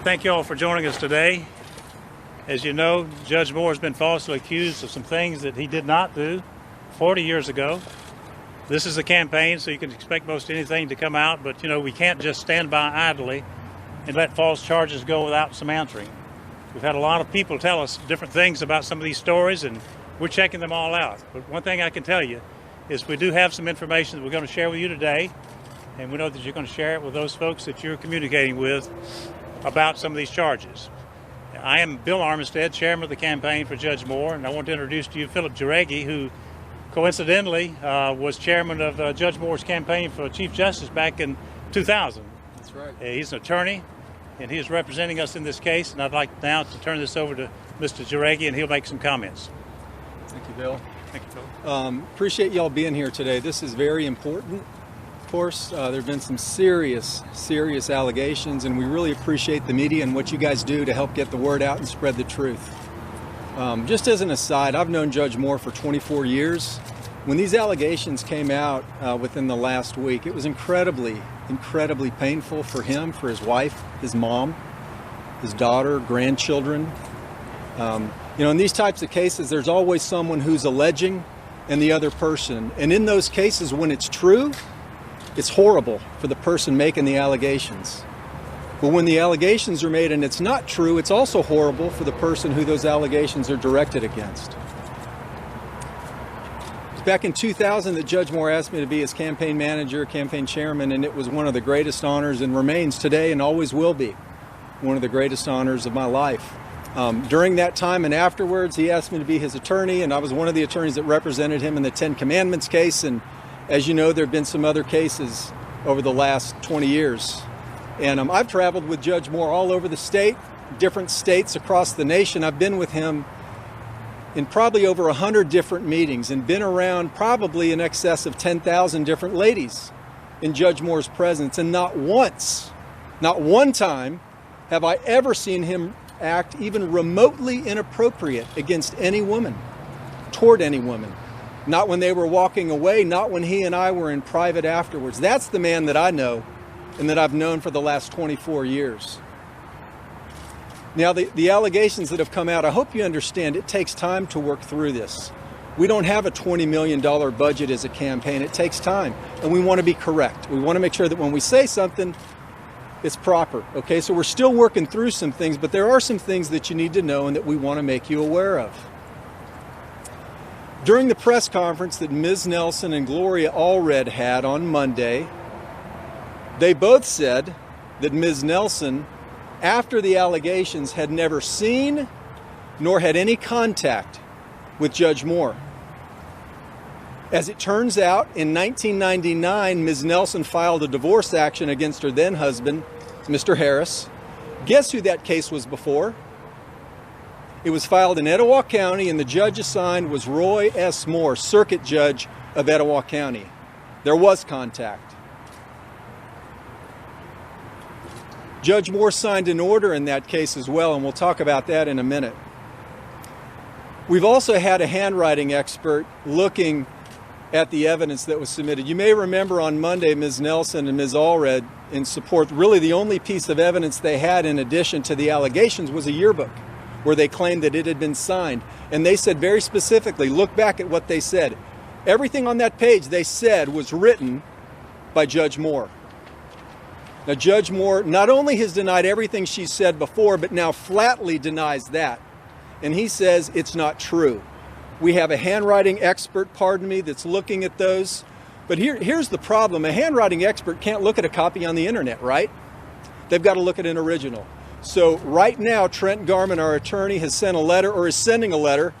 Thank you all for joining us today. As you know, Judge Moore has been falsely accused of some things that he did not do 40 years ago. This is a campaign, so you can expect most anything to come out, but we can't just stand by idly and let false charges go without some answering. We've had a lot of people tell us different things about some of these stories, and we're checking them all out. But one thing I can tell you is we do have some information that we're going to share with you today, and we know that you're going to share it with those folks that you're communicating with about some of these charges. I am Bill Armistead, chairman of the campaign for Judge Moore, and I want to introduce to you Phillip Jauregui, who coincidentally was chairman of Judge Moore's campaign for Chief Justice back in 2000. That's right. He's an attorney, and he is representing us in this case, and I'd like now to turn this over to Mr. Jauregui, and he'll make some comments. Thank you, Bill. Thank you, Phillip. Appreciate y'all being here today. This is very important. Of course, there have been some serious allegations, and we really appreciate the media and what you guys do to help get the word out and spread the truth. Just as an aside, I've known Judge Moore for 24 years. When these allegations came out within the last week, it was incredibly painful for him, for his wife, his mom, his daughter, grandchildren. In these types of cases, there's always someone who's alleging and the other person. And in those cases, when it's true, it's horrible for the person making the allegations. But when the allegations are made and it's not true, it's also horrible for the person who those allegations are directed against. It was back in 2000 that Judge Moore asked me to be his campaign manager, campaign chairman, and it was one of the greatest honors and remains today and always will be one of the greatest honors of my life. During that time and afterwards, he asked me to be his attorney, and I was one of the attorneys that represented him in the Ten Commandments case. And as you know, there have been some other cases over the last 20 years. And I've traveled with Judge Moore all over the state, different states across the nation. I've been with him in probably over 100 different meetings and been around probably in excess of 10,000 different ladies in Judge Moore's presence. And not once, not one time, have I ever seen him act even remotely inappropriate against any woman, toward any woman. Not when they were walking away, not when he and I were in private afterwards. That's the man that I know and that I've known for the last 24 years. Now, the allegations that have come out, I hope you understand it takes time to work through this. We don't have a $20 million budget as a campaign. It takes time, and we want to be correct. We want to make sure that when we say something, it's proper. Okay, so we're still working through some things, but there are some things that you need to know and that we want to make you aware of. During the press conference that Ms. Nelson and Gloria Allred had on Monday, they both said that Ms. Nelson, after the allegations, had never seen nor had any contact with Judge Moore. As it turns out, in 1999, Ms. Nelson filed a divorce action against her then husband, Mr. Harris. Guess who that case was before? It was filed in Etowah County, and the judge assigned was Roy S. Moore, Circuit Judge of Etowah County. There was contact. Judge Moore signed an order in that case as well, and we'll talk about that in a minute. We've also had a handwriting expert looking at the evidence that was submitted. You may remember on Monday, Ms. Nelson and Ms. Allred, in support, really the only piece of evidence they had in addition to the allegations was a yearbook where they claimed that it had been signed. And they said very specifically, look back at what they said. Everything on that page they said was written by Judge Moore. Now, Judge Moore not only has denied everything she said before, but now flatly denies that. And he says it's not true. We have a handwriting expert, that's looking at those. But here's the problem. A handwriting expert can't look at a copy on the internet, right? They've got to look at an original. So right now, Trent Garman, our attorney, has sent a letter, or is sending a letter,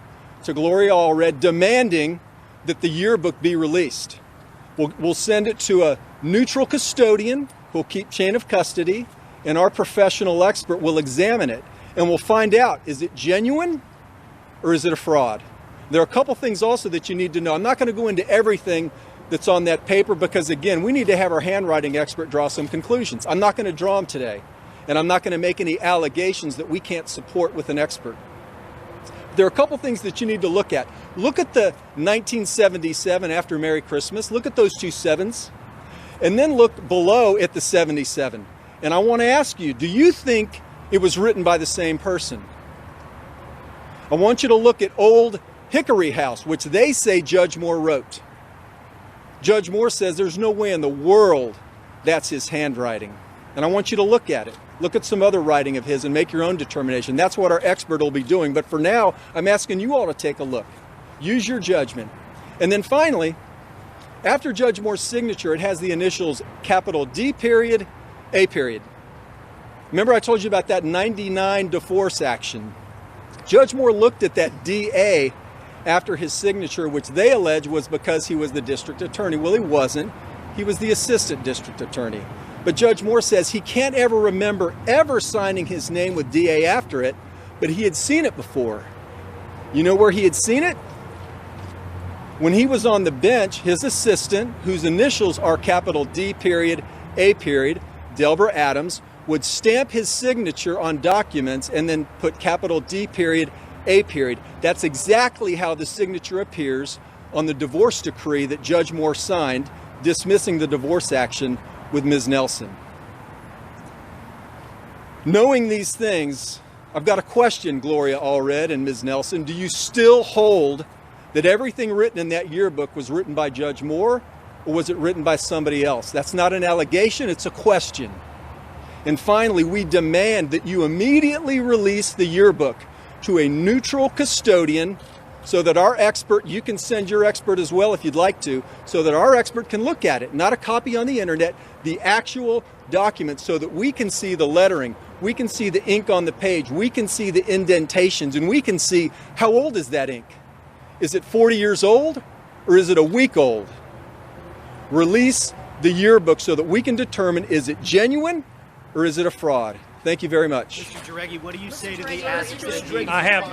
to Gloria Allred demanding that the yearbook be released. We'll send it to a neutral custodian who'll keep chain of custody, and our professional expert will examine it. And we'll find out, is it genuine or is it a fraud? There are a couple things also that you need to know. I'm not going to go into everything that's on that paper because, again, we need to have our handwriting expert draw some conclusions. I'm not going to draw them today, and I'm not going to make any allegations that we can't support with an expert. There are a couple things that you need to look at. Look at the 1977 after Merry Christmas. Look at those two sevens. And then look below at the 77. And I want to ask you, do you think it was written by the same person. I want you to look at Old Hickory House, which they say Judge Moore wrote. Judge Moore says there's no way in the world that's his handwriting. And I want you to look at it. Look at some other writing of his and make your own determination. That's what our expert will be doing. But for now, I'm asking you all to take a look. Use your judgment. And then finally, after Judge Moore's signature, it has the initials capital D period, A period. Remember I told you about that 99 divorce action. Judge Moore looked at that DA after his signature, which they allege was because he was the district attorney. Well, he wasn't. He was the assistant district attorney. But Judge Moore says he can't ever remember ever signing his name with DA after it, but he had seen it before. You know where he had seen it? When he was on the bench, his assistant, whose initials are capital D period, A period, Delbert Adams, would stamp his signature on documents and then put capital D period, A period. That's exactly how the signature appears on the divorce decree that Judge Moore signed, dismissing the divorce action with Ms. Nelson. Knowing these things, I've got a question, Gloria Allred and Ms. Nelson. Do you still hold that everything written in that yearbook was written by Judge Moore, or was it written by somebody else? That's not an allegation, it's a question. And finally, we demand that you immediately release the yearbook to a neutral custodian so that our expert, you can send your expert as well if you'd like to, so that our expert can look at it, not a copy on the internet, the actual document, so that we can see the lettering, we can see the ink on the page, we can see the indentations, and we can see how old is that ink. Is it 40 years old, or is it a week old? Release the yearbook so that we can determine, is it genuine or is it a fraud? Thank you very much. Mr. Jauregui, what do you say to the accusation? I have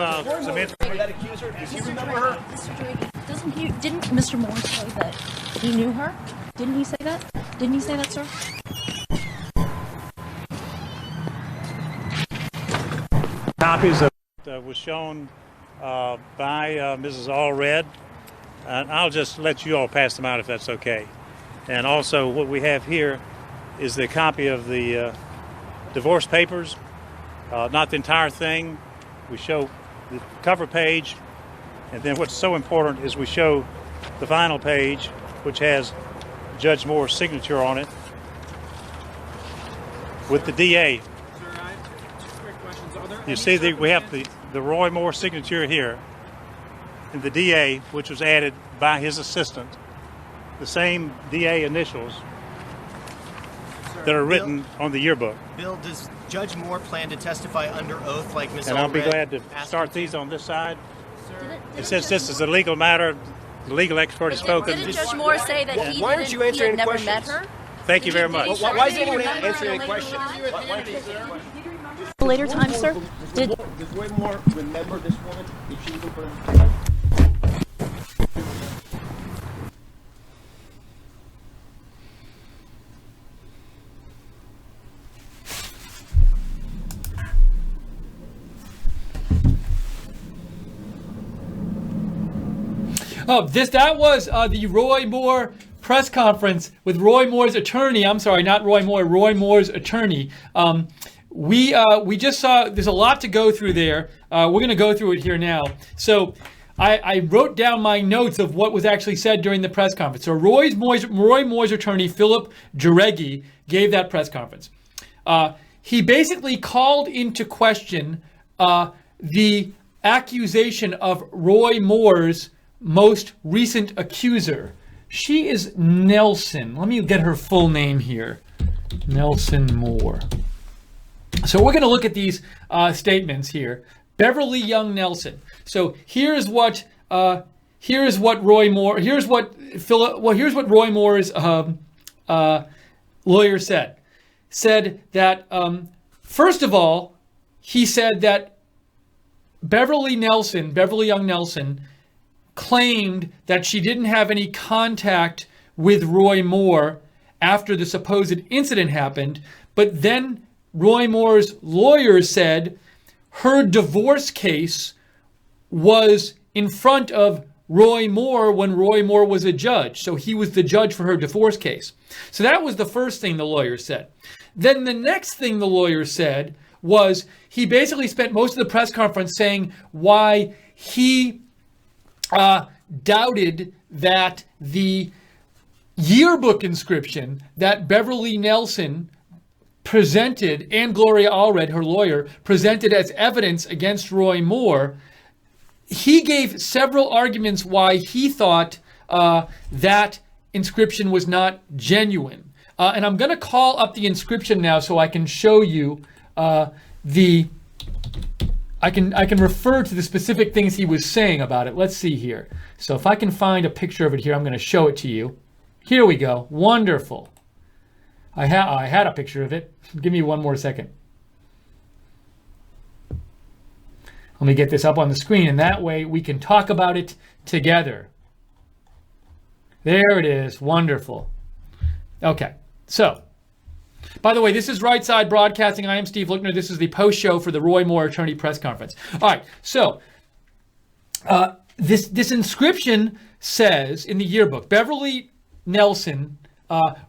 some information. That accuser, does he remember her? Mr. Jauregui, didn't Mr. Moore say that he knew her? Didn't he say that? Didn't he say that, sir? Copies of was shown by Mrs. Allred, and I'll just let you all pass them out if that's okay. And also what we have here is the copy of the divorce papers, not the entire thing. We show the cover page, and then what's so important is we show the final page, which has Judge Moore's signature on it with the DA. Sir, I have two quick questions. You see, we have the Roy Moore signature here, and the DA, which was added by his assistant, the same DA initials that are written on the yearbook. Bill, does Judge Moore plan to testify under oath like Ms. And I'll be Allred glad to asked start him these on this side. Sir, And since this is a legal matter, the legal expert has spoken. Didn't Judge Moore say that he Why aren't you answering had never questions? met her? Thank you very much. Why is anyone answering any questions? Later time, sir? Did Does Roy Moore remember this woman if she was in front of him? Oh, that was the Roy Moore press conference with Roy Moore's attorney. I'm sorry, not Roy Moore. Roy Moore's attorney. We just saw. There's a lot to go through there. We're going to go through it here now. So I wrote down my notes of what was actually said during the press conference. So Roy Moore's attorney, Phillip Jauregui, gave that press conference. He basically called into question the accusation of Roy Moore's most recent accuser. She is Nelson. Let me get her full name here. Nelson Moore. So we're going to look at these statements here. Beverly Young Nelson. So here's what Roy Moore. Here's what Roy Moore's lawyer said. Said that first of all, he said that Beverly Young Nelson, claimed that she didn't have any contact with Roy Moore after the supposed incident happened, but then Roy Moore's lawyer said her divorce case was in front of Roy Moore when Roy Moore was a judge. So he was the judge for her divorce case. So that was the first thing the lawyer said. Then the next thing the lawyer said was he basically spent most of the press conference saying why he doubted that the yearbook inscription that Beverly Nelson presented, and Gloria Allred, her lawyer, presented as evidence against Roy Moore. He gave several arguments why he thought that inscription was not genuine. And I'm going to call up the inscription now so I can show you I can refer to the specific things he was saying about it. Let's see here. So if I can find a picture of it here, I'm going to show it to you. Here we go. Wonderful. I had a picture of it. Give me one more second. Let me get this up on the screen, and that way we can talk about it together. There it is. Wonderful. Okay. So, by the way, this is Right Side Broadcasting. I am Steve Lookner. This is the post show for the Roy Moore attorney press conference. All right. So, this inscription says in the yearbook, Beverly Nelson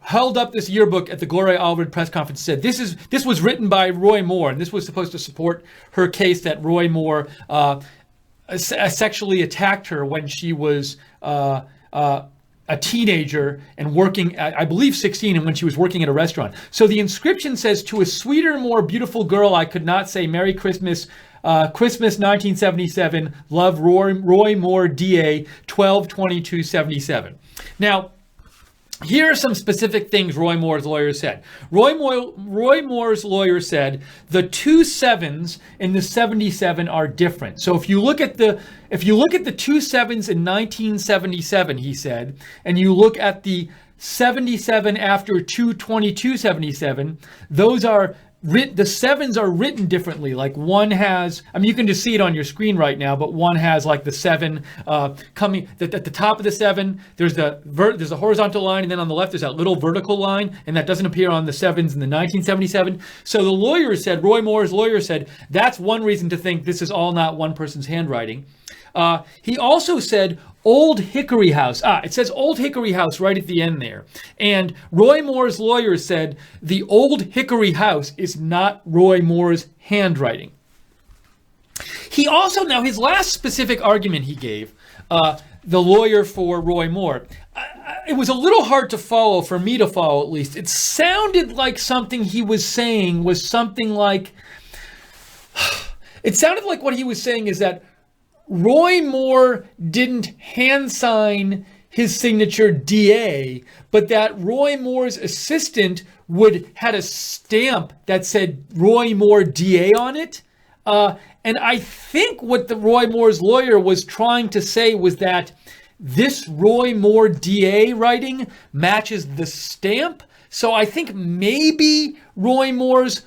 held up this yearbook at the Gloria Allred press conference, said this was written by Roy Moore, and this was supposed to support her case that Roy Moore sexually attacked her when she was a teenager and working at, I believe, 16, and when she was working at a restaurant. So the inscription says, "To a sweeter, more beautiful girl, I could not say Merry Christmas, Christmas 1977, love Roy Moore, DA, 12/22/77. Now, here are some specific things Roy Moore's lawyer said. Roy Moore's lawyer said the 2 7s in the 77 are different. So if you look at the 2 7s in 1977, he said, and you look at the 77 after 2/22/77, those are the 7s are written differently. Like one has, I mean, you can just see it on your screen right now, but one has like the 7 coming at the top of the 7. There's a horizontal line, and then on the left there's that little vertical line, and that doesn't appear on the 7s in the 1977. So the lawyer said, Roy Moore's lawyer said, that's one reason to think this is all not one person's handwriting. He also said Old Hickory House. It says Old Hickory House right at the end there. And Roy Moore's lawyer said the Old Hickory House is not Roy Moore's handwriting. He also, now his last specific argument he gave, the lawyer for Roy Moore, it was a little hard to follow, for me to follow at least. It sounded like something he was saying was something like, it sounded like what he was saying is that Roy Moore didn't hand sign his signature DA, but that Roy Moore's assistant had a stamp that said Roy Moore DA on it. And I think what the Roy Moore's lawyer was trying to say was that this Roy Moore DA writing matches the stamp. So I think maybe Roy Moore's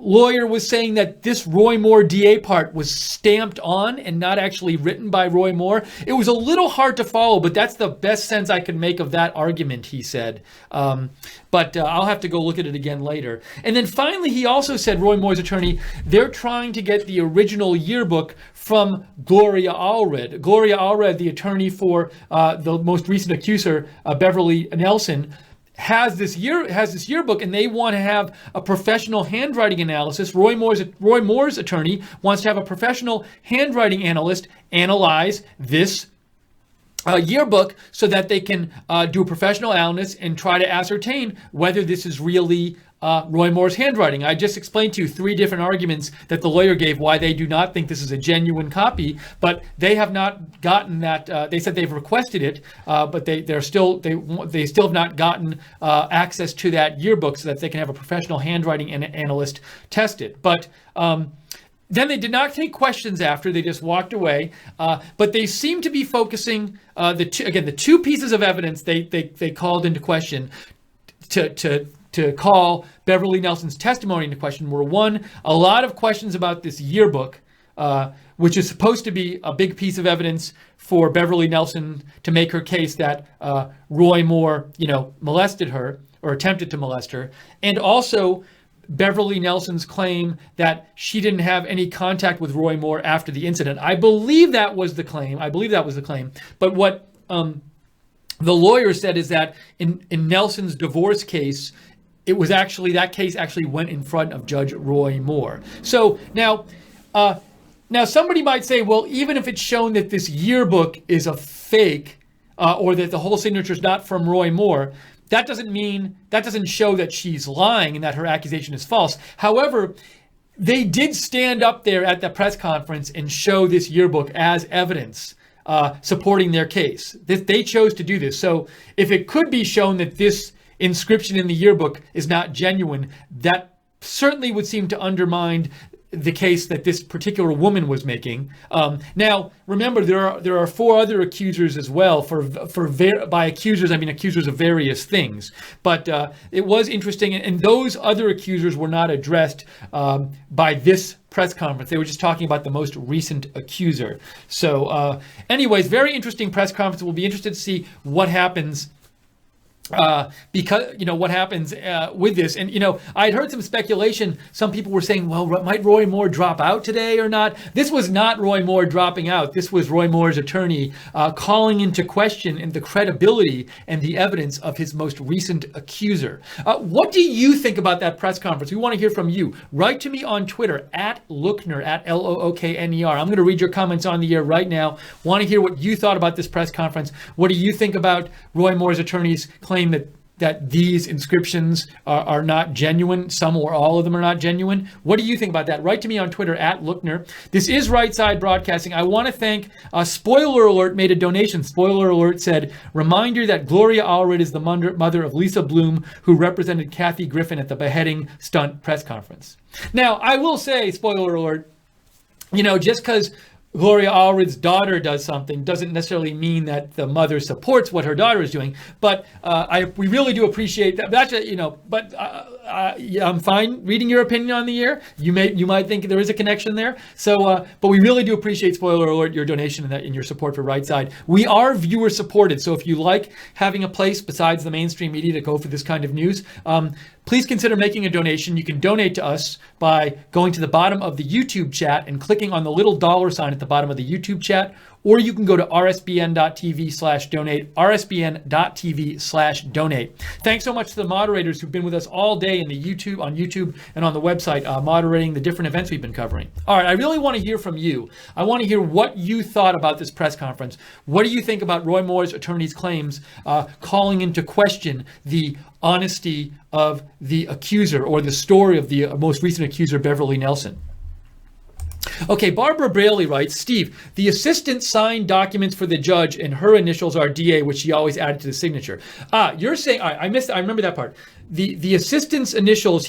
lawyer was saying that this Roy Moore DA part was stamped on and not actually written by Roy Moore. It was a little hard to follow, but that's the best sense I could make of that argument, he said. But I'll have to go look at it again later. And then finally, he also said, Roy Moore's attorney, they're trying to get the original yearbook from Gloria Allred. Gloria Allred, the attorney for the most recent accuser, Beverly Nelson, has this yearbook, and they want to have a professional handwriting analysis. Roy Moore's attorney wants to have a professional handwriting analyst analyze this yearbook so that they can do a professional analysis and try to ascertain whether this is really Roy Moore's handwriting. I just explained to you 3 different arguments that the lawyer gave why they do not think this is a genuine copy, but they have not gotten that. They said they've requested it, but they still have not gotten access to that yearbook so that they can have a professional handwriting analyst test it. But then they did not take questions after. They just walked away. But they seem to be focusing the 2 pieces of evidence they called into question to call Beverly Nelson's testimony into question were, 1, a lot of questions about this yearbook, which is supposed to be a big piece of evidence for Beverly Nelson to make her case that Roy Moore, molested her or attempted to molest her, and also Beverly Nelson's claim that she didn't have any contact with Roy Moore after the incident. I believe that was the claim. But what the lawyer said is that in Nelson's divorce case, it was actually, that case actually went in front of Judge Roy Moore. So now somebody might say, well, even if it's shown that this yearbook is a fake, or that the whole signature is not from Roy Moore, that doesn't show that she's lying and that her accusation is false. However, they did stand up there at the press conference and show this yearbook as evidence supporting their case. They chose to do this. So if it could be shown that this inscription in the yearbook is not genuine, that certainly would seem to undermine the case that this particular woman was making. Now, remember, there are 4 other accusers as well. By accusers, I mean accusers of various things. But it was interesting, and those other accusers were not addressed by this press conference. They were just talking about the most recent accuser. So, anyways, very interesting press conference. We'll be interested to see what happens. Because, what happens with this. And, I'd heard some speculation. Some people were saying, well, might Roy Moore drop out today or not? This was not Roy Moore dropping out. This was Roy Moore's attorney calling into question the credibility and the evidence of his most recent accuser. What do you think about that press conference? We want to hear from you. Write to me on Twitter, @Lookner, @LOOKNER. I'm going to read your comments on the air right now. Want to hear what you thought about this press conference. What do you think about Roy Moore's attorney's claim that these inscriptions are not genuine? Some or all of them are not genuine. What do you think about that? Write to me on Twitter, @Lookner. This is Right Side Broadcasting. I want to thank Spoiler Alert made a donation. Spoiler Alert said, reminder that Gloria Allred is the mother of Lisa Bloom, who represented Kathy Griffin at the beheading stunt press conference. Now, I will say, Spoiler Alert, just because Gloria Allred's daughter does something doesn't necessarily mean that the mother supports what her daughter is doing. But we really do appreciate that. That's I'm fine reading your opinion on the air. You might think there is a connection there. So, but we really do appreciate, Spoiler Alert, your donation and your support for Right Side. We are viewer supported. So if you like having a place besides the mainstream media to go for this kind of news, please consider making a donation. You can donate to us by going to the bottom of the YouTube chat and clicking on the little $sign at the bottom of the YouTube chat, or you can go to rsbn.tv/donate, rsbn.tv/donate. Thanks so much to the moderators who've been with us all day on YouTube and on the website, moderating the different events we've been covering. All right, I really want to hear from you. I want to hear what you thought about this press conference. What do you think about Roy Moore's attorney's claims calling into question the honesty of the accuser or the story of the most recent accuser, Beverly Nelson? Okay, Barbara Braley writes, Steve, the assistant signed documents for the judge and her initials are DA, which she always added to the signature. You're saying, I remember that part. The assistant's initials,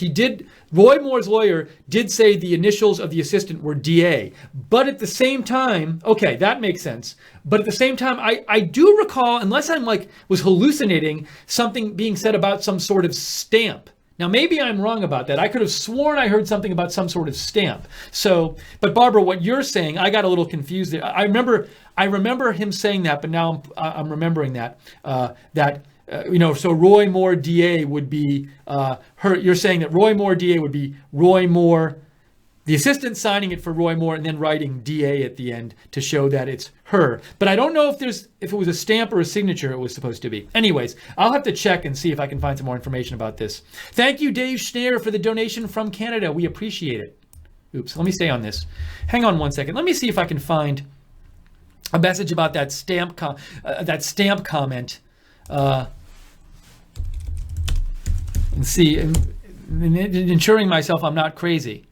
Roy Moore's lawyer did say the initials of the assistant were DA. But at the same time, okay, that makes sense. But at the same time, I do recall, unless I'm was hallucinating, something being said about some sort of stamp. Now, maybe I'm wrong about that. I could have sworn I heard something about some sort of stamp. So, but Barbara, what you're saying, I got a little confused there. I remember him saying that, but now I'm remembering that. So Roy Moore DA would be her. You're saying that Roy Moore DA would be Roy Moore, the assistant signing it for Roy Moore and then writing DA at the end to show that it's her. But I don't know if it was a stamp or a signature it was supposed to be. Anyways, I'll have to check and see if I can find some more information about this. Thank you, Dave Schneer, for the donation from Canada. We appreciate it. Oops, let me stay on this. Hang on one second. Let me see if I can find a message about that stamp comment. And see, and ensuring myself I'm not crazy.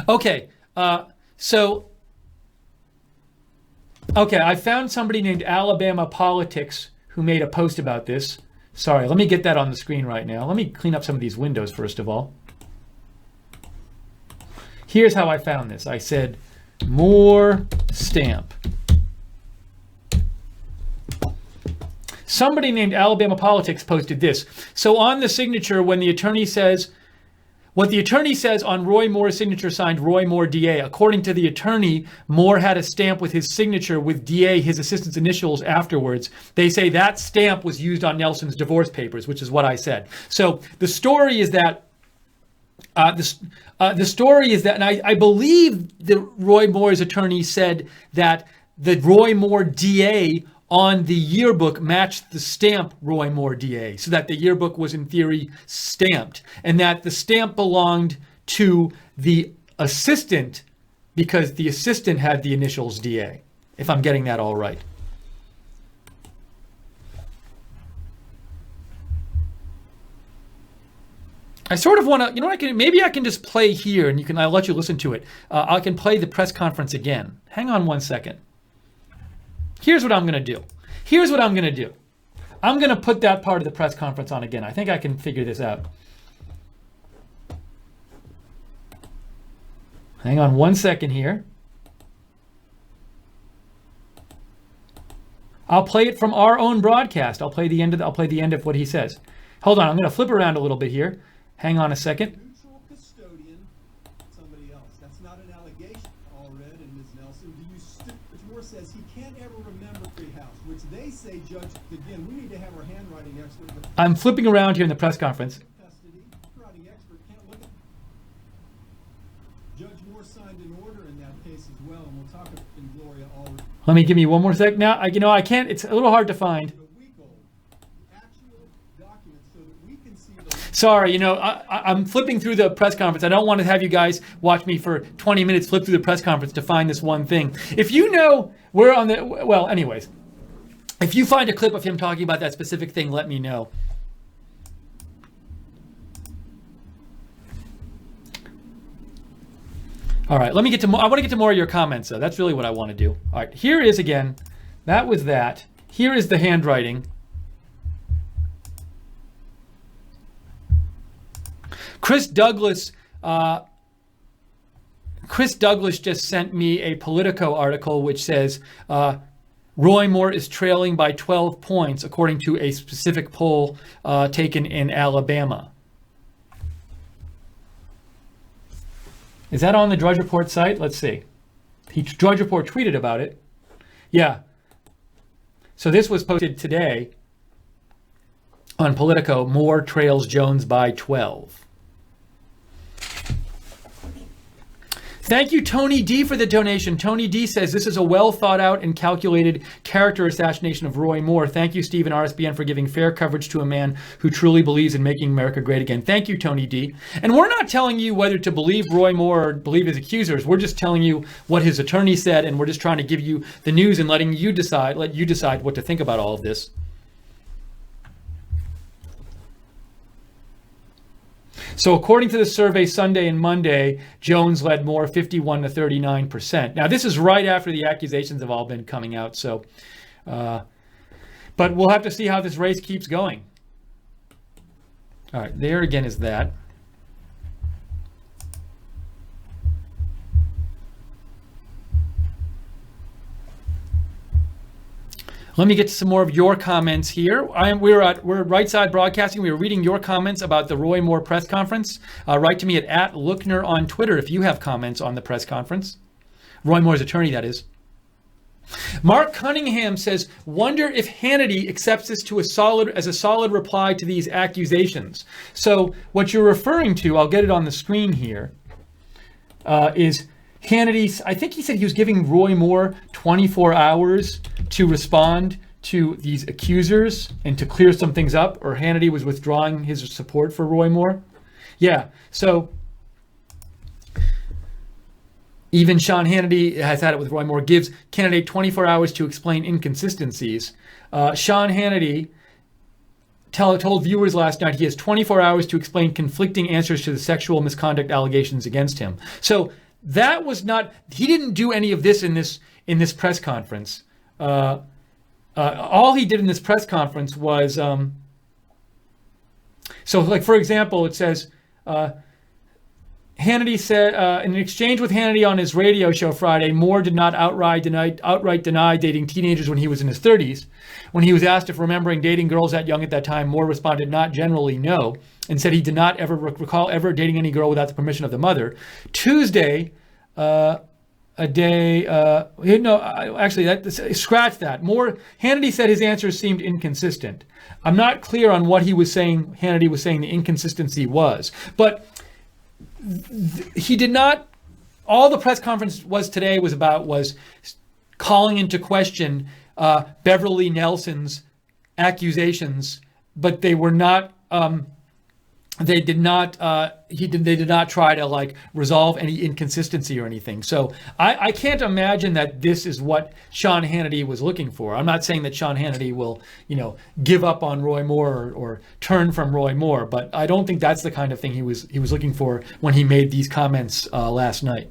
Okay, I found somebody named Alabama Politics who made a post about this. Sorry, let me get that on the screen right now. Let me clean up some of these windows first of all. Here's how I found this. I said, Moore stamp. Somebody named Alabama Politics posted this. So on the signature, when the attorney says, what the attorney says on Roy Moore's signature signed Roy Moore DA, according to the attorney, Moore had a stamp with his signature with DA, his assistant's initials afterwards. They say that stamp was used on Nelson's divorce papers, which is what I said. So the story is that, and I believe the Roy Moore's attorney said that the Roy Moore DA on the yearbook matched the stamp Roy Moore DA, so that the yearbook was in theory stamped, and that the stamp belonged to the assistant because the assistant had the initials DA, if I'm getting that all right. I sort of want to, you know what, maybe I can just play here and I'll let you listen to it. I can play the press conference again. Hang on one second. Here's what I'm going to do. I'm going to put that part of the press conference on again. I think I can figure this out. Hang on one second here. I'll play it from our own broadcast. I'll play the end of what he says. Hold on, I'm going to flip around a little bit here. Hang on a second. Neutral custodian, somebody else. That's not an allegation, Allred and Ms. Nelson. Judge Moore says he can't ever remember Treehouse, which they say, Judge, again, we need to have our handwriting expert. I'm flipping around here in the press conference. Custody, handwriting expert can't look at. Judge Moore signed an order in that case as well, and we'll talk about in Gloria Allred. Let me give me one more sec. Now, I can't. It's a little hard to find. Sorry, I'm flipping through the press conference. I don't want to have you guys watch me for 20 minutes flip through the press conference to find this one thing. If you know we're on the, well, anyways, if you find a clip of him talking about that specific thing, let me know. All right, let me get to more. I want to get to more of your comments, though. That's really what I want to do. All right, here is again. That was that. Here is the handwriting. Chris Douglas just sent me a Politico article which says Roy Moore is trailing by 12 points according to a specific poll taken in Alabama. Is that on the Drudge Report site? Let's see. Drudge Report tweeted about it. Yeah. So this was posted today on Politico. Moore trails Jones by 12. Thank you, Tony D, for the donation. Tony D says, this is a well thought out and calculated character assassination of Roy Moore. Thank you, Steve and RSBN, for giving fair coverage to a man who truly believes in making America great again. Thank you, Tony D. And we're not telling you whether to believe Roy Moore or believe his accusers. We're just telling you what his attorney said, and we're just trying to give you the news and let you decide what to think about all of this. So according to the survey Sunday and Monday, Jones led Moore 51 to 39%. Now this is right after the accusations have all been coming out. So, but we'll have to see how this race keeps going. All right, there again is that. Let me get to some more of your comments here. We're at Right Side Broadcasting. We were reading your comments about the Roy Moore press conference. Write to me at Lookner on Twitter if you have comments on the press conference. Roy Moore's attorney, that is. Mark Cunningham says, wonder if Hannity accepts this as a solid reply to these accusations. So what you're referring to, I'll get it on the screen here, is Hannity. I think he said he was giving Roy Moore 24 hours to respond to these accusers and to clear some things up, or Hannity was withdrawing his support for Roy Moore. Yeah, so even Sean Hannity has had it with Roy Moore, gives candidate 24 hours to explain inconsistencies. Sean Hannity told viewers last night he has 24 hours to explain conflicting answers to the sexual misconduct allegations against him. So that was not, he didn't do any of this in this press conference. All he did in this press conference was, so like, for example, it says, Hannity said, in an exchange with Hannity on his radio show Friday, Moore did not outright deny dating teenagers when he was in his 30s. When he was asked if remembering dating girls that young at that time, Moore responded, not generally, no, and said he did not ever recall ever dating any girl without the permission of the mother. Tuesday, actually, scratch that. Hannity said his answers seemed inconsistent. I'm not clear on what he was saying, Hannity was saying the inconsistency was. But he did not, all the press conference was today was about was calling into question Beverly Nelson's accusations, but they were not. They did not. They did not try to like resolve any inconsistency or anything. So I can't imagine that this is what Sean Hannity was looking for. I'm not saying that Sean Hannity will, give up on Roy Moore or turn from Roy Moore, but I don't think that's the kind of thing he was looking for when he made these comments last night.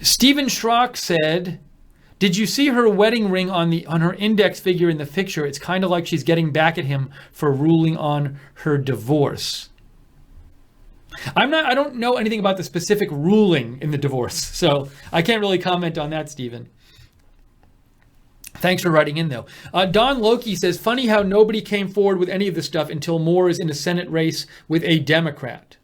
Stephen Schrock said, "Did you see her wedding ring on her index figure in the picture? It's kind of like she's getting back at him for ruling on her divorce." I don't know anything about the specific ruling in the divorce, so I can't really comment on that, Stephen. Thanks for writing in, though. Don Loki says, "Funny how nobody came forward with any of this stuff until Moore is in a Senate race with a Democrat."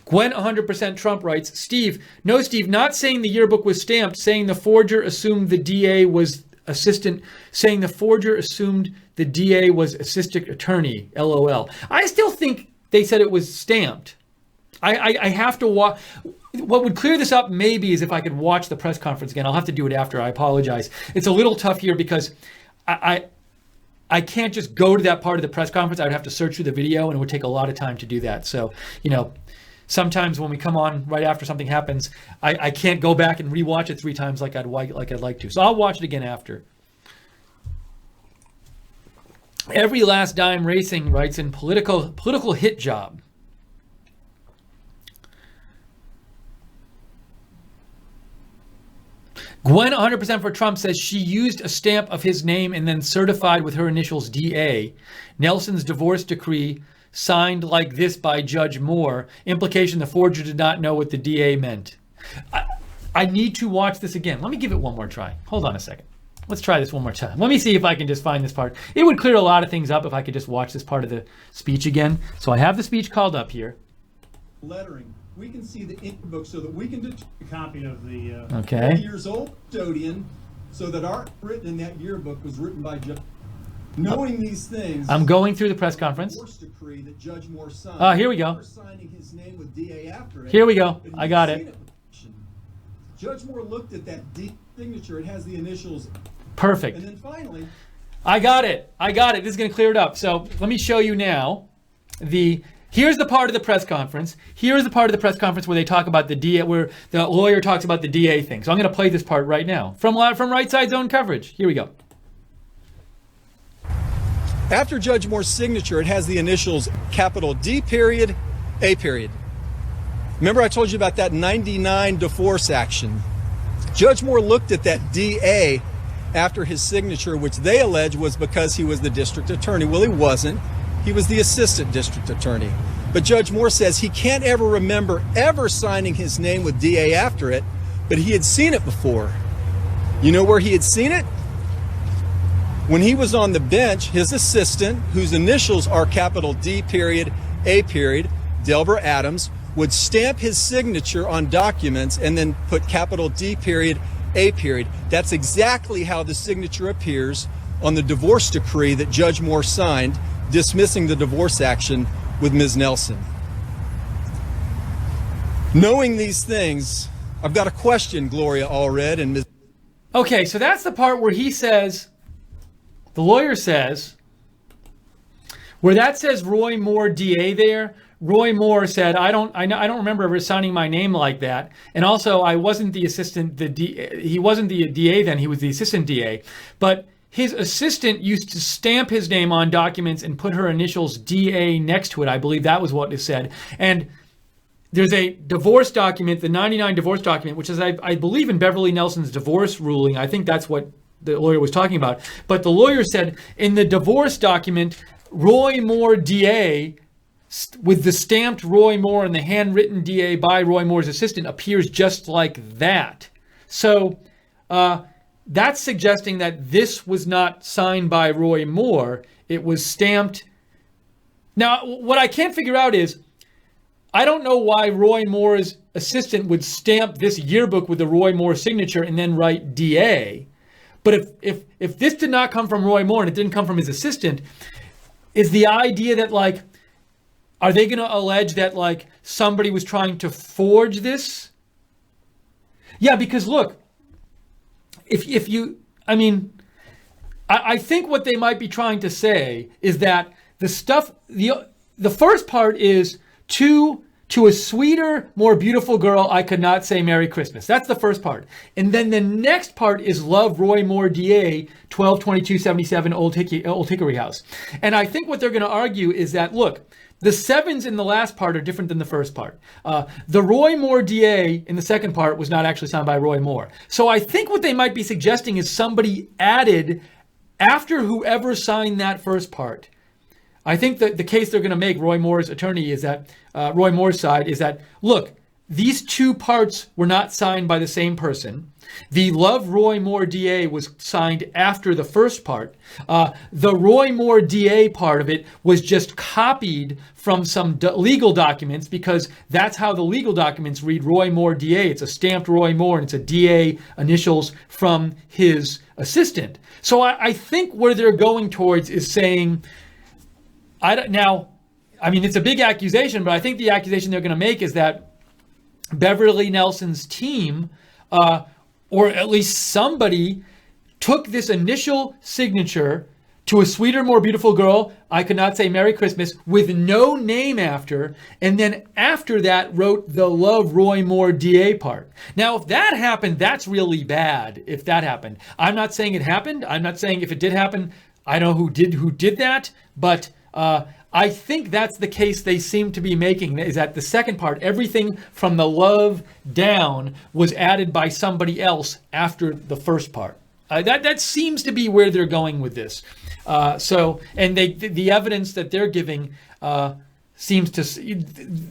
Gwen 100% Trump writes, Steve, not saying the yearbook was stamped, saying the forger assumed the DA was assistant attorney, LOL. I still think they said it was stamped. I have to watch. What would clear this up maybe is if I could watch the press conference again. I'll have to do it after. I apologize. It's a little tough here because I can't just go to that part of the press conference. I would have to search through the video, and it would take a lot of time to do that. So, sometimes when we come on right after something happens, I can't go back and rewatch it 3 times like I'd like to. So I'll watch it again after. Every Last Dime Racing writes in political hit job. Gwen 100% for Trump says she used a stamp of his name and then certified with her initials DA. Nelson's divorce decree signed like this by Judge Moore. Implication: the forger did not know what the DA meant. I need to watch this again. Let me give it one more try. Hold on a second. Let's try this one more time. Let me see if I can just find this part. It would clear a lot of things up if I could just watch this part of the speech again. So I have the speech called up here. Lettering. We can see the ink book so that we can determine A copy of the. Okay. years old custodian, so that art written in that yearbook was written by Judge. Knowing these things, I'm going through the press conference. divorce decree that Judge Moore signed. Here we go. Signing his name with DA after it. Here we go. But I you've got seen it. Judge Moore looked at that D signature. It has the initials. Perfect. And then finally, I got it. This is going to clear it up. So let me show you now. Here's the part of the press conference. Here's the part of the press conference where they talk about the DA, where the lawyer talks about the DA thing. So I'm going to play this part right now from Right Side's own coverage. Here we go. after Judge Moore's signature, it has the initials capital D period, A period. Remember I told you about that 99 divorce action. Judge Moore looked at that DA after his signature, which they allege was because he was the district attorney. Well, he wasn't. He was the assistant district attorney. But Judge Moore says he can't ever remember ever signing his name with DA after it, but he had seen it before. You know where he had seen it? When he was on the bench, his assistant, whose initials are capital D period, A period, Delbert Adams, would stamp his signature on documents and then put capital D period, A period. That's exactly how the signature appears on the divorce decree that Judge Moore signed, dismissing the divorce action with Ms. Nelson. Knowing these things, I've got a question, Gloria Allred and Ms. Okay, so that's the part where he says, the lawyer says, where that says Roy Moore DA there, Roy Moore said, I don't remember ever signing my name like that. And also, I wasn't the assistant, he wasn't the DA then, he was the assistant DA. But his assistant used to stamp his name on documents and put her initials DA next to it. I believe that was what is said. And there's a divorce document, the 99 divorce document, which is, I believe, in Beverly Nelson's divorce ruling. I think that's what the lawyer was talking about. But the lawyer said in the divorce document, Roy Moore DA, with the stamped Roy Moore and the handwritten DA by Roy Moore's assistant, appears just like that. So that's suggesting that this was not signed by Roy Moore. It was stamped. Now, what I can't figure out is, I don't know why Roy Moore's assistant would stamp this yearbook with the Roy Moore signature and then write DA. But if this did not come from Roy Moore and it didn't come from his assistant, is the idea that, like, are they going to allege that like somebody was trying to forge this? Yeah, because look, if you, I mean, I think what they might be trying to say is that the stuff, the first part is to a sweeter, more beautiful girl, I could not say Merry Christmas. That's the first part. And then the next part is love Roy Moore, DA, 122277 Old Hickory House. And I think what they're going to argue is that, look, the sevens in the last part are different than the first part. The Roy Moore DA in the second part was not actually signed by Roy Moore. So I think what they might be suggesting is somebody added after whoever signed that first part. I think that the case they're going to make, Roy Moore's attorney, is that Roy Moore's side is that, look, these two parts were not signed by the same person. The Love Roy Moore DA was signed after the first part. The Roy Moore DA part of it was just copied from some legal documents because that's how the legal documents read Roy Moore DA. It's a stamped Roy Moore and it's a DA initials from his assistant. So I think where they're going towards is saying, it's a big accusation, but I think the accusation they're going to make is that Beverly Nelson's team, or at least somebody, took this initial signature to a sweeter, more beautiful girl, I could not say Merry Christmas, with no name after, and then after that wrote the Love Roy Moore DA part. Now, if that happened, that's really bad, if that happened. I'm not saying it happened. I'm not saying if it did happen, I know who did that, but I think that's the case they seem to be making, is that the second part, everything from the love down, was added by somebody else after the first part. That seems to be where they're going with this. And the evidence that they're giving seems to,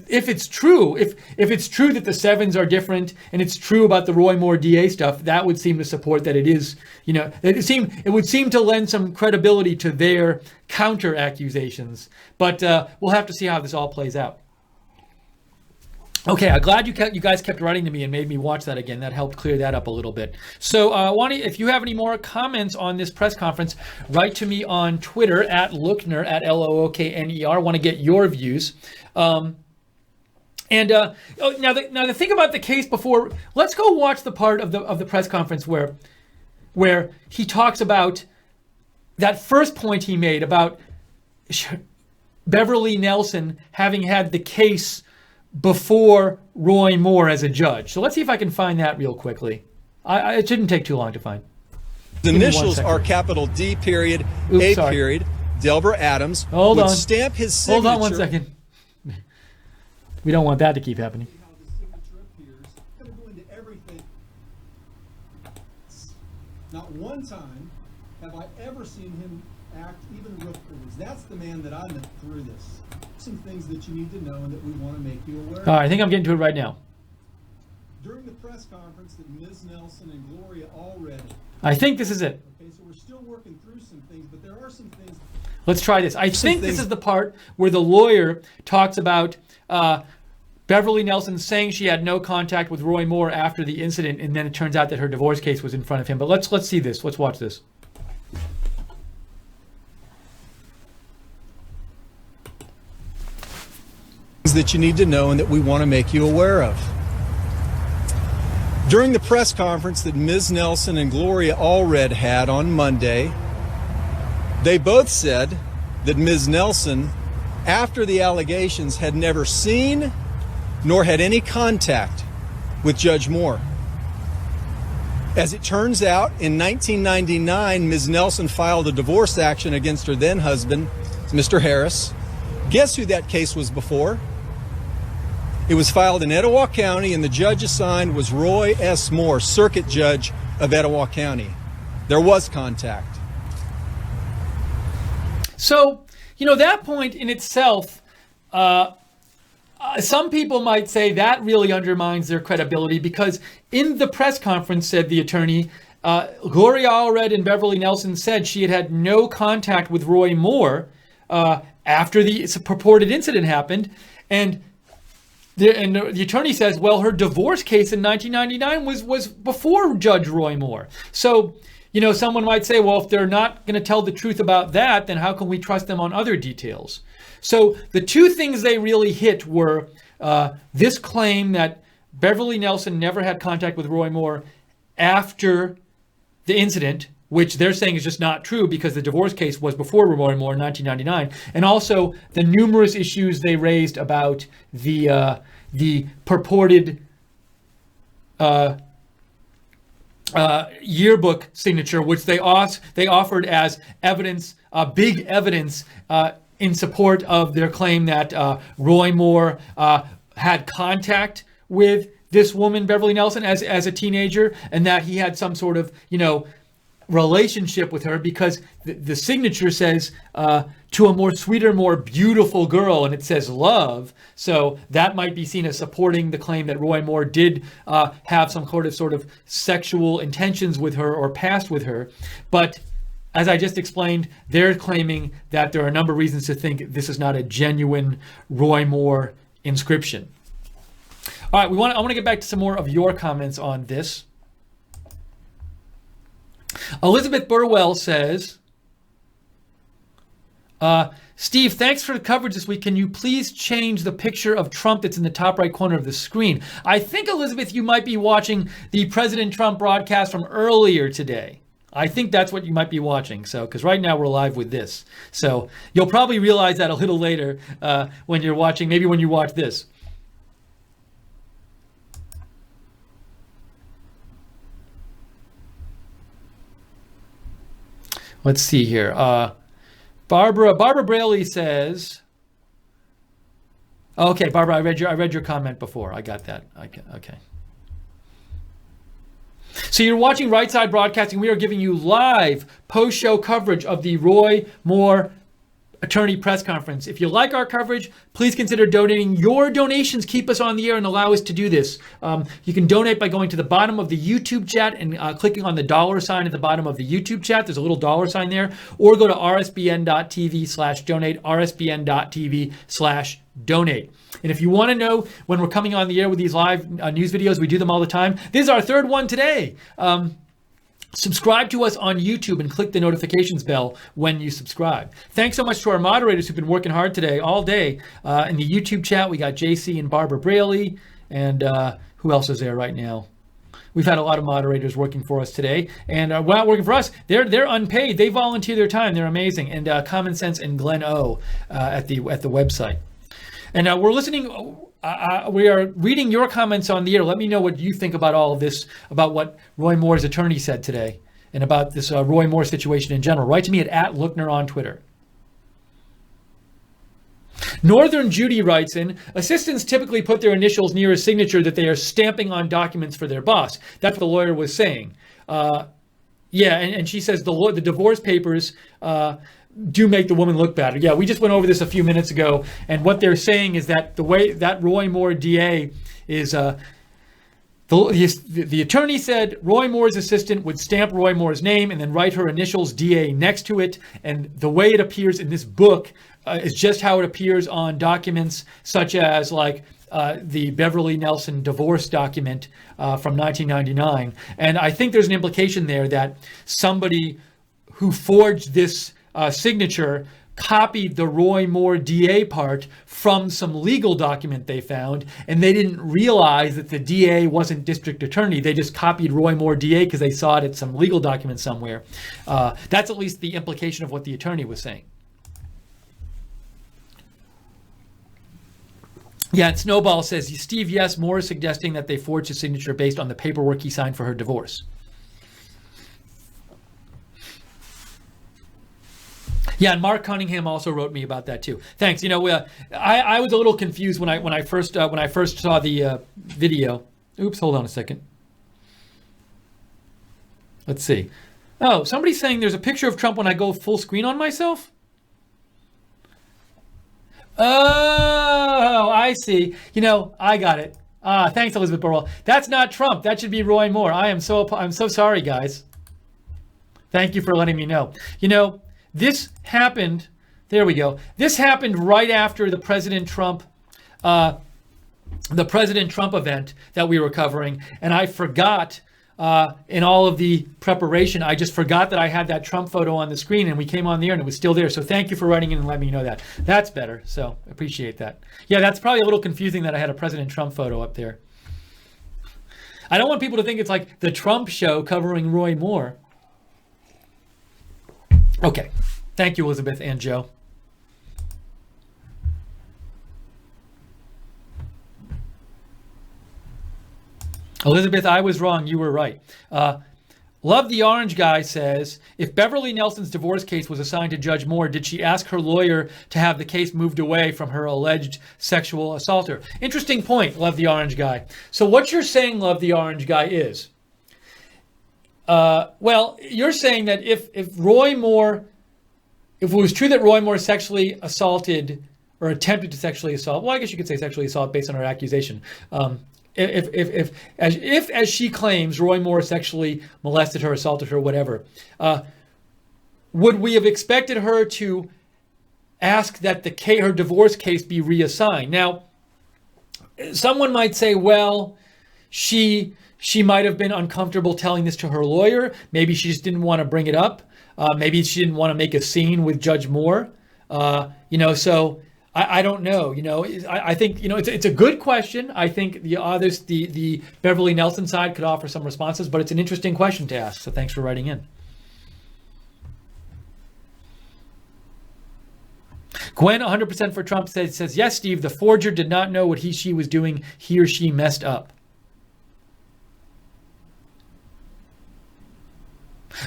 if it's true, if it's true that the sevens are different and it's true about the Roy Moore DA stuff, that would seem to support that it is, it would seem to lend some credibility to their counter accusations. But we'll have to see how this all plays out. Okay, I'm glad you guys kept writing to me and made me watch that again. That helped clear that up a little bit. So, if you have any more comments on this press conference, write to me on Twitter at Lookner, at Lookner. I want to get your views. Now the thing about the case before, let's go watch the part of the press conference where he talks about that first point he made about Beverly Nelson having had the case before Roy Moore as a judge. So let's see if I can find that real quickly. It shouldn't take too long to find. The initials are capital D period, A period, Delbert Adams. Hold on. Stamp his signature. Hold on 1 second. We don't want that to keep happening. How the signature appears. I'm going to go into everything. Not one time have I ever seen him act even remotely. That's the man that I met through this. Some things that you need to know and that we want to make you aware of. All right, I think I'm getting to it right now. During the press conference that Ms. Nelson and Gloria all read. I think this is it. Okay, so we're still working through some things, but there are some things. Let's try this. I think this is the part where the lawyer talks about Beverly Nelson saying she had no contact with Roy Moore after the incident, and then it turns out that her divorce case was in front of him. But let's see this. Let's watch this. That you need to know and that we want to make you aware of. During the press conference that Ms. Nelson and Gloria Allred had on Monday, they both said that Ms. Nelson, after the allegations, had never seen nor had any contact with Judge Moore. As it turns out, in 1999, Ms. Nelson filed a divorce action against her then husband, Mr. Harris. Guess who that case was before? It was filed in Etowah County, and the judge assigned was Roy S. Moore, Circuit Judge of Etowah County. There was contact. So, that point in itself, some people might say that really undermines their credibility because in the press conference, said the attorney, Gloria Allred and Beverly Nelson said she had no contact with Roy Moore after the purported incident happened. And the attorney says, well, her divorce case in 1999 was before Judge Roy Moore. So someone might say, well, if they're not going to tell the truth about that, then how can we trust them on other details? So the two things they really hit were this claim that Beverly Nelson never had contact with Roy Moore after the incident, which they're saying is just not true because the divorce case was before Roy Moore in 1999, and also the numerous issues they raised about the purported yearbook signature, which they offered as evidence, big evidence in support of their claim that Roy Moore had contact with this woman, Beverly Nelson, as a teenager, and that he had some sort of, relationship with her, because the signature says to a more sweeter, more beautiful girl, and it says love. So that might be seen as supporting the claim that Roy Moore did have some sort of sexual intentions with her or past with her. But as I just explained, they're claiming that there are a number of reasons to think this is not a genuine Roy Moore inscription. All right, I want to get back to some more of your comments on this. Elizabeth Burwell says, Steve, thanks for the coverage this week. Can you please change the picture of Trump that's in the top right corner of the screen? I think, Elizabeth, you might be watching the President Trump broadcast from earlier today. I think that's what you might be watching. So, because right now we're live with this. So you'll probably realize that a little later when you're watching, maybe when you watch this. Let's see here. Barbara Braley says, okay, Barbara, I read your comment before. I got that. Okay. So you're watching Right Side Broadcasting. We are giving you live post-show coverage of the Roy Moore attorney press conference. If you like our coverage, please consider donating. Your donations keep us on the air and allow us to do this. You can donate by going to the bottom of the YouTube chat and clicking on the $ at the bottom of the YouTube chat. There's a little $ there. Or go to rsbn.tv/donate, rsbn.tv/donate. And if you want to know when we're coming on the air with these live news videos, we do them all the time. This is our third one today. Subscribe to us on YouTube and click the notifications bell when you subscribe. Thanks so much to our moderators who've been working hard today, all day. In the YouTube chat, we got JC and Barbara Braley. And who else is there right now? We've had a lot of moderators working for us today. And not working for us, they're unpaid. They volunteer their time. They're amazing. And Common Sense and Glenn O at the website. And we're listening. We are reading your comments on the air. Let me know what you think about all of this, about what Roy Moore's attorney said today, and about this Roy Moore situation in general. Write to me at @Lookner on Twitter. Northern Judy writes in, assistants typically put their initials near a signature that they are stamping on documents for their boss. That's what the lawyer was saying. Yeah, and she says the divorce papers do make the woman look better. Yeah, we just went over this a few minutes ago, and what they're saying is that the way that Roy Moore DA is, the attorney said Roy Moore's assistant would stamp Roy Moore's name and then write her initials DA next to it, and the way it appears in this book is just how it appears on documents such as like the Beverly Nelson divorce document from 1999. And I think there's an implication there that somebody who forged this signature copied the Roy Moore DA part from some legal document they found, and they didn't realize that the DA wasn't district attorney. They just copied Roy Moore DA because they saw it at some legal document somewhere. That's at least the implication of what the attorney was saying. Yeah, and Snowball says, Steve, yes, Moore is suggesting that they forged his signature based on the paperwork he signed for her divorce. Yeah, and Mark Cunningham also wrote me about that too. Thanks. You know, I was a little confused when I first saw the video. Oops, hold on a second. Let's see. Oh, somebody's saying there's a picture of Trump when I go full screen on myself. Oh, I see. You know, I got it. Thanks, Elizabeth Burwell. That's not Trump. That should be Roy Moore. I'm so sorry, guys. Thank you for letting me know. You know, this happened. There we go. This happened right after the President Trump event that we were covering, and I forgot in all of the preparation, I just forgot that I had that Trump photo on the screen, and we came on the air and it was still there. So thank you for writing in and letting me know that. That's better. So appreciate that. Yeah, that's probably a little confusing that I had a President Trump photo up there. I don't want people to think it's like the Trump show covering Roy Moore. Okay. Thank you, Elizabeth and Joe. Elizabeth, I was wrong. You were right. Love the Orange Guy says, if Beverly Nelson's divorce case was assigned to Judge Moore, did she ask her lawyer to have the case moved away from her alleged sexual assaulter? Interesting point, Love the Orange Guy. So what you're saying, Love the Orange Guy, is, well, you're saying that if it was true that Roy Moore sexually assaulted or attempted to sexually assault, well, I guess you could say sexually assault based on her accusation. If as she claims, Roy Moore sexually molested her, assaulted her, whatever, would we have expected her to ask that her divorce case be reassigned? Now, someone might say, well, she might have been uncomfortable telling this to her lawyer. Maybe she just didn't want to bring it up. Maybe she didn't want to make a scene with Judge Moore. So I don't know. I think it's a good question. I think the Beverly Nelson side could offer some responses, but it's an interesting question to ask. So thanks for writing in. Gwen, 100% for Trump, says yes, Steve. The forger did not know what she was doing. He or she messed up.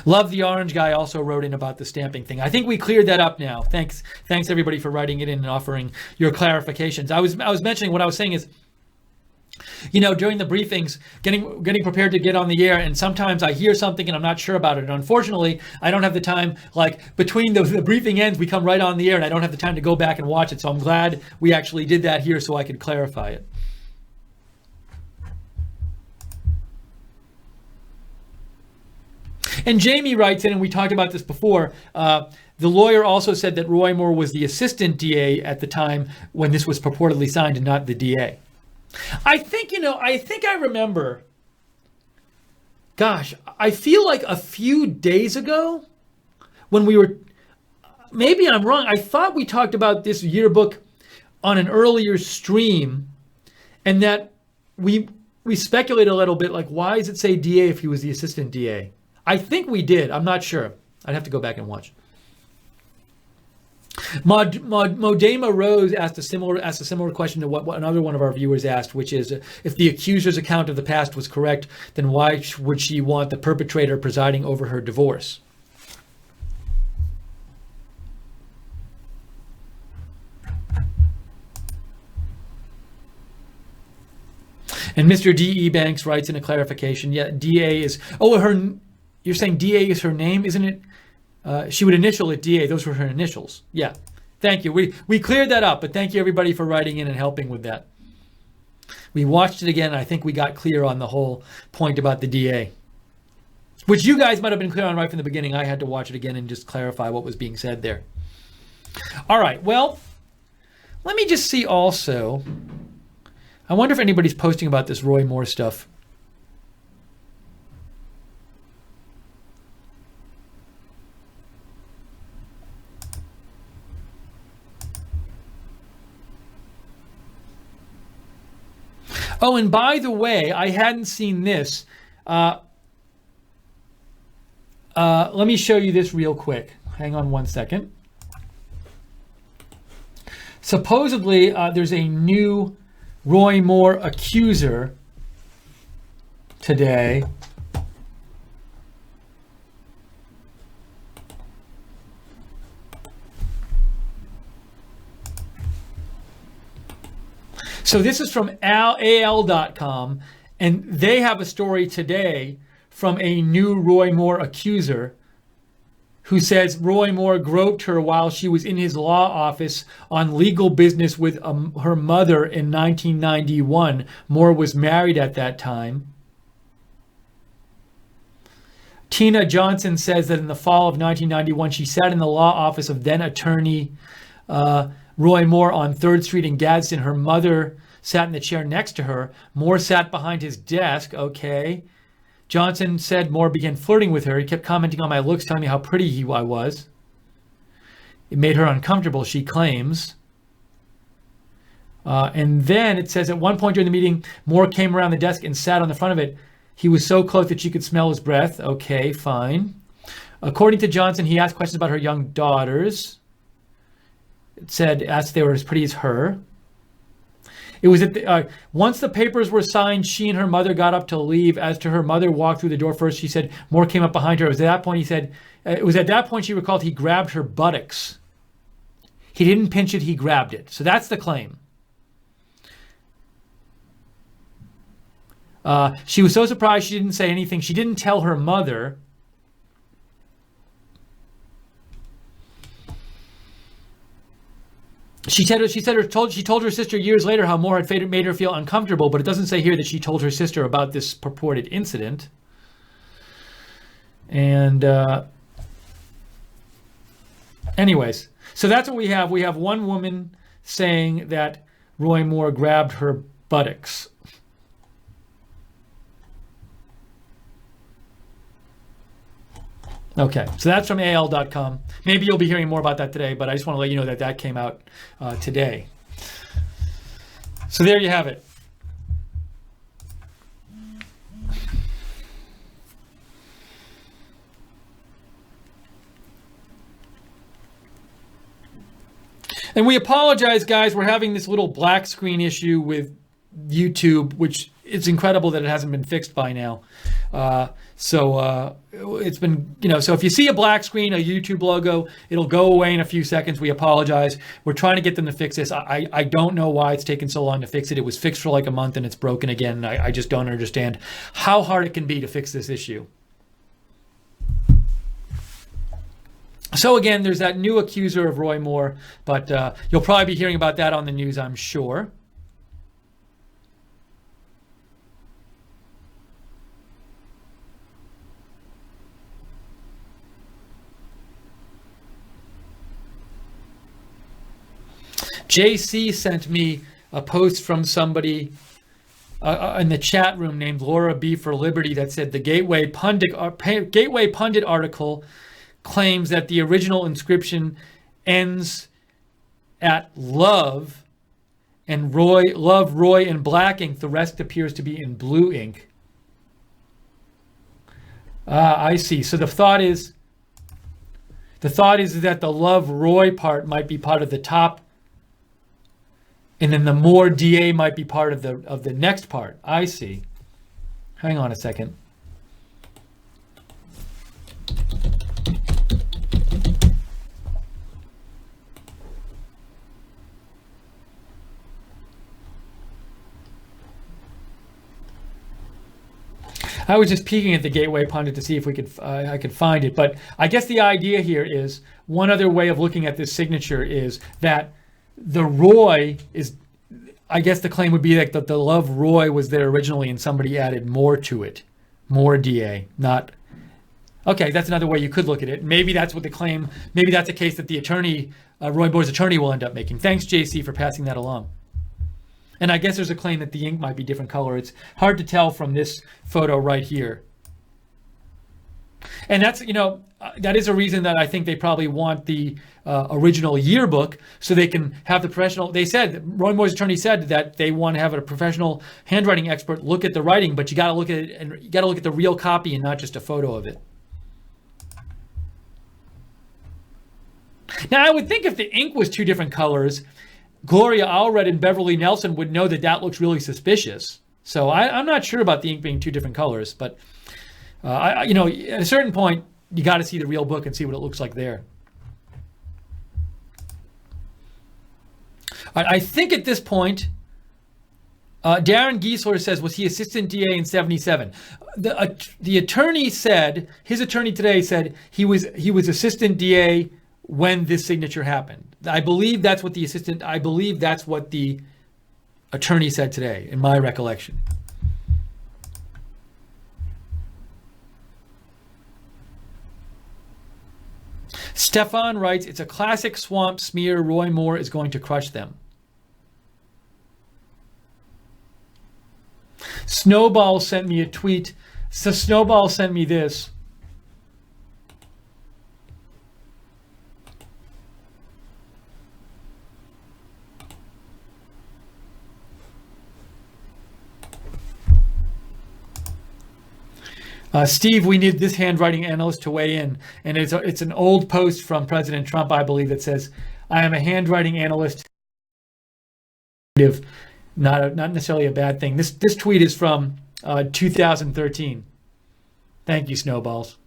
Love the Orange Guy also wrote in about the stamping thing. I think we cleared that up now. Thanks everybody for writing it in and offering your clarifications. I was mentioning, what I was saying is, during the briefings, getting prepared to get on the air, and sometimes I hear something and I'm not sure about it. And unfortunately, I don't have the time, like between the briefing ends, we come right on the air and I don't have the time to go back and watch it. So I'm glad we actually did that here so I could clarify it. And Jamie writes in, and we talked about this before, the lawyer also said that Roy Moore was the assistant DA at the time when this was purportedly signed and not the DA. I think I remember, gosh, I feel like a few days ago when we were, maybe I'm wrong, I thought we talked about this yearbook on an earlier stream, and that we speculated a little bit, like, why does it say DA if he was the assistant DA? I think we did. I'm not sure. I'd have to go back and watch. Modema Rose asked a similar question to what another one of our viewers asked, which is, if the accuser's account of the past was correct, then why would she want the perpetrator presiding over her divorce? And Mr. D.E. Banks writes in a clarification, yeah, DA is, you're saying DA is her name, isn't it? She would initial it DA. Those were her initials. Yeah. Thank you. We cleared that up, but thank you everybody for writing in and helping with that. We watched it again, and I think we got clear on the whole point about the DA, which you guys might have been clear on right from the beginning. I had to watch it again and just clarify what was being said there. All right. Well, let me just see also. I wonder if anybody's posting about this Roy Moore stuff. Oh, and by the way, I hadn't seen this. Let me show you this real quick. Hang on one second. Supposedly, there's a new Roy Moore accuser today. So this is from AL.com, and they have a story today from a new Roy Moore accuser who says Roy Moore groped her while she was in his law office on legal business with her mother in 1991. Moore was married at that time. Tina Johnson says that in the fall of 1991, she sat in the law office of then attorney Roy Moore on 3rd Street in Gadsden. Her mother sat in the chair next to her. Moore sat behind his desk. Okay. Johnson said Moore began flirting with her. He kept commenting on my looks, telling me how pretty I was. It made her uncomfortable, she claims. And then it says at one point during the meeting, Moore came around the desk and sat on the front of it. He was so close that she could smell his breath. Okay, fine. According to Johnson, he asked questions about her young daughters. It said, asked if they were as pretty as her. It was once the papers were signed, she and her mother got up to leave. As to her mother walked through the door first, she said Moore came up behind her. It was at that point, he said, it was at that point she recalled he grabbed her buttocks. He didn't pinch it, he grabbed it. So that's the claim. She was so surprised she didn't say anything. She didn't tell her mother. She told her sister years later how Moore had made her feel uncomfortable, but it doesn't say here that she told her sister about this purported incident. And anyways, so that's what we have. We have one woman saying that Roy Moore grabbed her buttocks. Okay, so that's from AL.com. Maybe you'll be hearing more about that today, but I just want to let you know that that came out today. So there you have it. And we apologize, guys. We're having this little black screen issue with YouTube, which it's incredible that it hasn't been fixed by now. So it's been, so if you see a black screen, a YouTube logo, it'll go away in a few seconds. We apologize. We're trying to get them to fix this. I don't know why it's taken so long to fix it. It was fixed for like a month and it's broken again. I just don't understand how hard it can be to fix this issue. So again, there's that new accuser of Roy Moore, but you'll probably be hearing about that on the news, I'm sure. JC sent me a post from somebody in the chat room named Laura B for Liberty that said the Gateway Pundit article claims that the original inscription ends at love and Roy in black ink. The rest appears to be in blue ink. I see. So the thought is that the love Roy part might be part of the top, and then the Moore DA might be part of the next part. I see. Hang on a second. I was just peeking at the Gateway Pundit to see if I could find it. But I guess the idea here is, one other way of looking at this signature is that the Roy is, I guess the claim would be that the love Roy was there originally and somebody added more to it. More DA, not. Okay, that's another way you could look at it. Maybe that's what the claim, maybe that's a case that the attorney, Roy Moore's attorney, will end up making. Thanks, JC, for passing that along. And I guess there's a claim that the ink might be different color. It's hard to tell from this photo right here. And that's, that is a reason that I think they probably want the original yearbook so they can have the professional. They said, Roy Moore's attorney said that they want to have a professional handwriting expert look at the writing, but you got to look at it and you got to look at the real copy and not just a photo of it. Now, I would think if the ink was two different colors, Gloria Allred and Beverly Nelson would know that that looks really suspicious. So I'm not sure about the ink being two different colors, but at a certain point, you got to see the real book and see what it looks like there. I think at this point, Darren Giesler says, was he assistant DA in 77? The attorney said, his attorney today said he was assistant DA when this signature happened. I believe that's what the attorney said today, in my recollection. Stefan writes, it's a classic swamp smear. Roy Moore is going to crush them. Snowball sent me a tweet So Snowball sent me this. Steve, we need this handwriting analyst to weigh in. And it's an old post from President Trump, I believe, that says, I am a handwriting analyst. Not necessarily a bad thing. This tweet is from 2013. Thank you, Snowballs.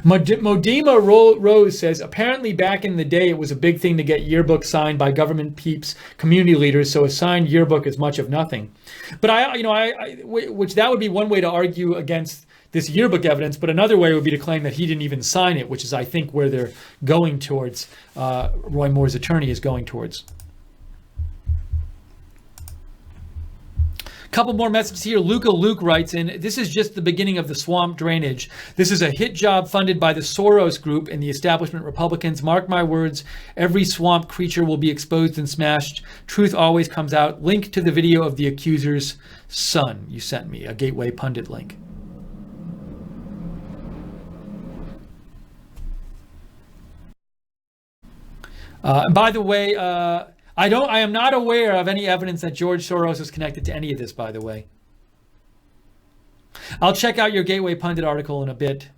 Modima Rose says, apparently back in the day, it was a big thing to get yearbooks signed by government peeps, community leaders, so a signed yearbook is much of nothing. But which that would be one way to argue against this yearbook evidence, but another way would be to claim that he didn't even sign it, which is, I think, where they're going towards, Roy Moore's attorney is going towards. Couple more messages here. Luke writes in, this is just the beginning of the swamp drainage. This is a hit job funded by the Soros Group and the establishment Republicans. Mark my words, every swamp creature will be exposed and smashed. Truth always comes out. Link to the video of the accuser's son. You sent me a Gateway Pundit link. By the way, I am not aware of any evidence that George Soros is connected to any of this, by the way. I'll check out your Gateway Pundit article in a bit,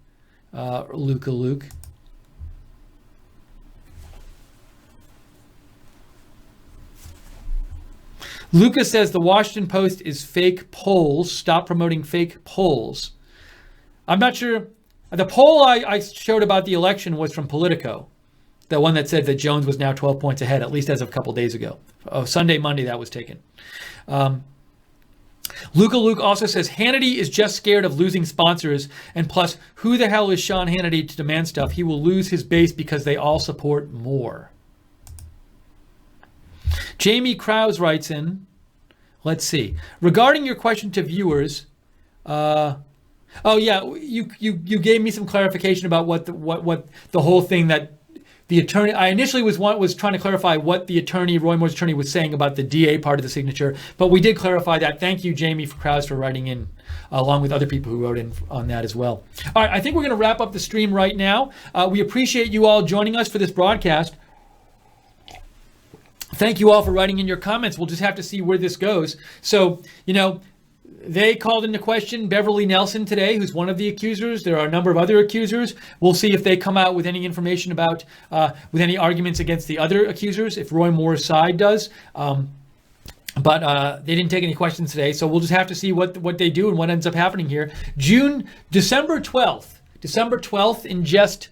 Luke. Lucas says the Washington Post is fake polls. Stop promoting fake polls. I'm not sure. The poll I showed about the election was from Politico. The one that said that Jones was now 12 points ahead, at least as of a couple days ago. Oh, Sunday, Monday, that was taken. Luke also says, Hannity is just scared of losing sponsors. And plus, who the hell is Sean Hannity to demand stuff? He will lose his base because they all support Moore. Jamie Krause writes in, let's see. Regarding your question to viewers, oh yeah, you gave me some clarification about what the whole thing that the attorney, I initially was trying to clarify what the attorney, Roy Moore's attorney, was saying about the DA part of the signature, but we did clarify that. Thank you, Jamie Krause, for writing in, along with other people who wrote in on that as well. All right, I think we're going to wrap up the stream right now. We appreciate you all joining us for this broadcast. Thank you all for writing in your comments. We'll just have to see where this goes. So, they called into question Beverly Nelson today, who's one of the accusers. There are a number of other accusers. We'll see if they come out with any information about, with any arguments against the other accusers, if Roy Moore's side does. But they didn't take any questions today, so we'll just have to see what they do and what ends up happening here. December 12th, in just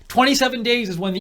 27 days is when the